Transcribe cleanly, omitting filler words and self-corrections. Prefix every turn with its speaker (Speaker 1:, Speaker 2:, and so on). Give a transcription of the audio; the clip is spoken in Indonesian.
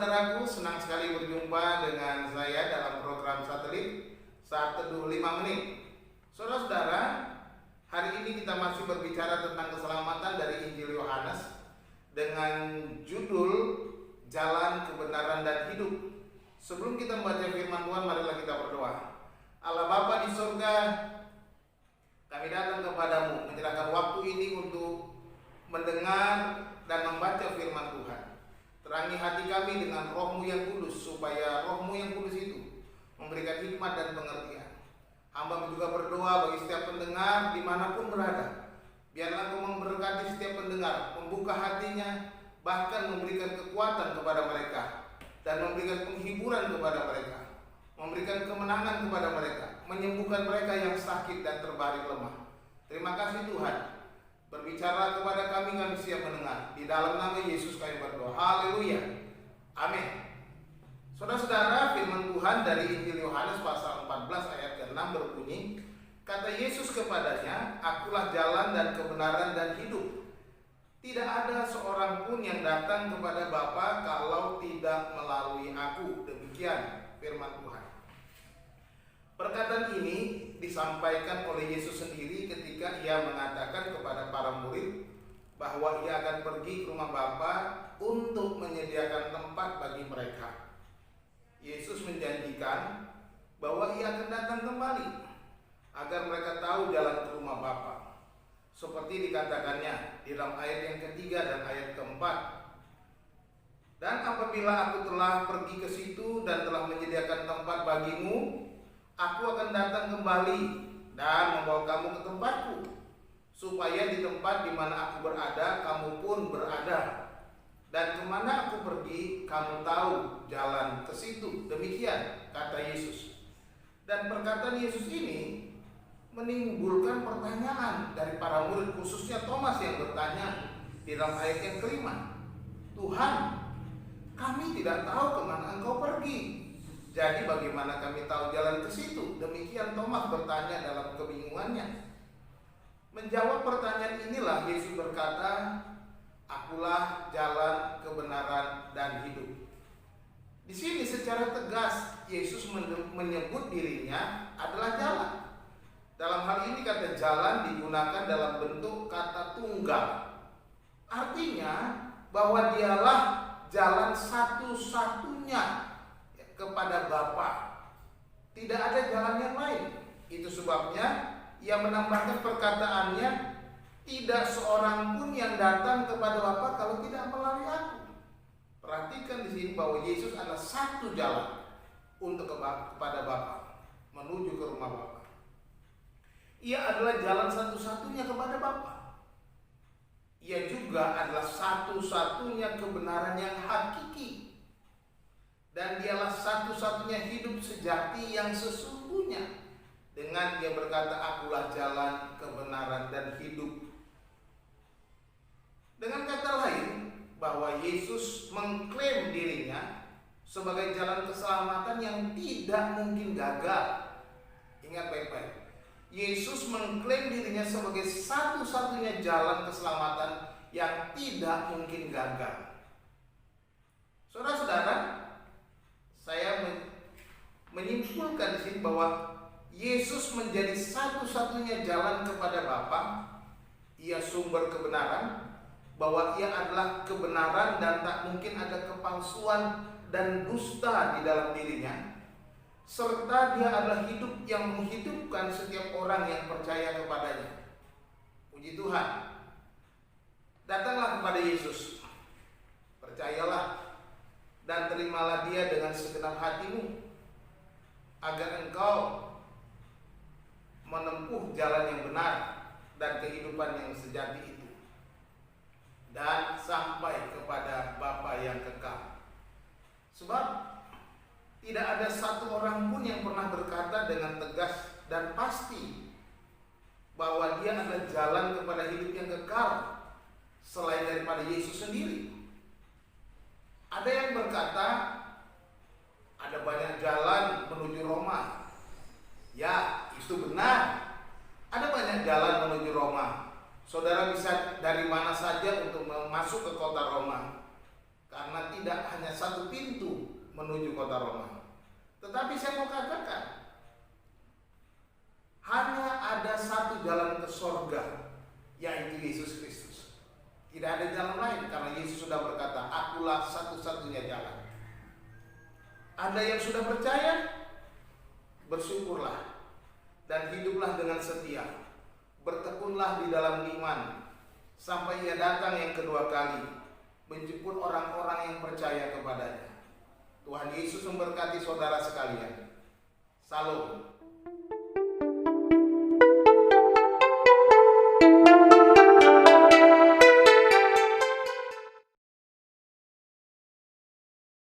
Speaker 1: saudaraku, senang sekali berjumpa dengan saya dalam program satelit Saat Teduh 5 Menit. Saudara-saudara, hari ini kita masih berbicara tentang keselamatan dari Injil Yohanes dengan judul Jalan Kebenaran dan Hidup. Sebelum kita membaca firman Tuhan, marilah kita berdoa. Allah Bapa di surga, kami datang kepadamu menyerahkan waktu ini untuk mendengar dan membaca firman Tuhan. Terangi hati kami dengan Roh-Mu yang kudus, supaya Roh-Mu yang kudus itu memberikan hikmat dan pengertian. Hamba juga berdoa bagi setiap pendengar dimanapun berada. Biarlah Engkau memberkati setiap pendengar, membuka hatinya, bahkan memberikan kekuatan kepada mereka, dan memberikan penghiburan kepada mereka, memberikan kemenangan kepada mereka, menyembuhkan mereka yang sakit dan terbaring lemah. Terima kasih Tuhan. Berbicara kepada kami siap mendengar. Di dalam nama Yesus kami berdoa. Haleluya. Amin. Saudara-saudara, firman Tuhan dari Injil Yohanes pasal 14 ayat ke-6 berbunyi, kata Yesus kepadanya, Akulah jalan dan kebenaran dan hidup. Tidak ada seorang pun yang datang kepada Bapa kalau tidak melalui aku. Demikian firman Tuhan. Perkataan ini disampaikan oleh Yesus sendiri ketika ia mengatakan kepada para murid bahwa ia akan pergi ke rumah Bapa untuk menyediakan tempat bagi mereka. Yesus menjanjikan bahwa ia akan datang kembali agar mereka tahu jalan ke rumah Bapa. Seperti dikatakannya di dalam ayat yang ketiga dan ayat keempat. Dan apabila aku telah pergi ke situ dan telah menyediakan tempat bagimu, aku akan datang kembali dan membawa kamu ke tempatku, supaya di tempat di mana aku berada, kamu pun berada. Dan kemana aku pergi, kamu tahu jalan ke situ. Demikian kata Yesus. Dan perkataan Yesus ini menimbulkan pertanyaan dari para murid, khususnya Thomas yang bertanya di dalam ayat yang kelima, Tuhan, kami tidak tahu kemana Engkau pergi. Jadi bagaimana kami tahu jalan ke situ? Demikian Thomas bertanya dalam kebingungannya. Menjawab pertanyaan inilah Yesus berkata, Akulah jalan, kebenaran, dan hidup. Di sini secara tegas Yesus menyebut dirinya adalah jalan. Dalam hal ini kata jalan digunakan dalam bentuk kata tunggal. Artinya bahwa dialah jalan satu-satunya kepada Bapa. Tidak ada jalan yang lain. Itu sebabnya ia menambahkan perkataannya, tidak seorang pun yang datang kepada Bapa kalau tidak melalui aku. Perhatikan di sini bahwa Yesus adalah satu jalan untuk kepada Bapa, menuju ke rumah Bapa. Ia adalah jalan satu-satunya kepada Bapa. Ia juga adalah satu-satunya kebenaran yang hakiki. Dan dialah satu-satunya hidup sejati yang sesungguhnya. Dengan dia berkata, Akulah jalan, kebenaran, dan hidup. Dengan kata lain, bahwa Yesus mengklaim dirinya sebagai jalan keselamatan yang tidak mungkin gagal. Ingat baik-baik, Yesus mengklaim dirinya sebagai satu-satunya jalan keselamatan yang tidak mungkin gagal. Saudara-saudara, saya menyimpulkan di sini bahwa Yesus menjadi satu-satunya jalan kepada Bapa. Ia sumber kebenaran, bahwa ia adalah kebenaran dan tak mungkin ada kepalsuan dan dusta di dalam dirinya, serta dia adalah hidup yang menghidupkan setiap orang yang percaya kepadanya. Puji Tuhan. Datanglah kepada Yesus, percayalah dan terimalah dia dengan segenap hatimu, agar engkau menempuh jalan yang benar dan kehidupan yang sejati itu, dan sampai kepada Bapa yang kekal. Sebab tidak ada satu orang pun yang pernah berkata dengan tegas dan pasti bahwa dia adalah jalan kepada hidup yang kekal selain daripada Yesus sendiri. Ada yang berkata ada banyak jalan menuju Roma. Ya, itu benar. Ada banyak jalan menuju Roma. Saudara bisa dari mana saja untuk masuk ke kota Roma. Karena karena tidak hanya satu pintu menuju kota Roma. Tetapi saya mau katakan, hanya ada satu jalan ke sorga, yaitu Yesus Kristus. Tidak ada jalan lain, karena Yesus sudah berkata, akulah satu-satunya jalan. Anda yang sudah percaya, bersyukurlah dan hiduplah dengan setia. Bertekunlah di dalam iman sampai ia datang yang kedua kali, menjemput orang-orang yang percaya kepadanya. Tuhan Yesus memberkati saudara sekalian. Salam.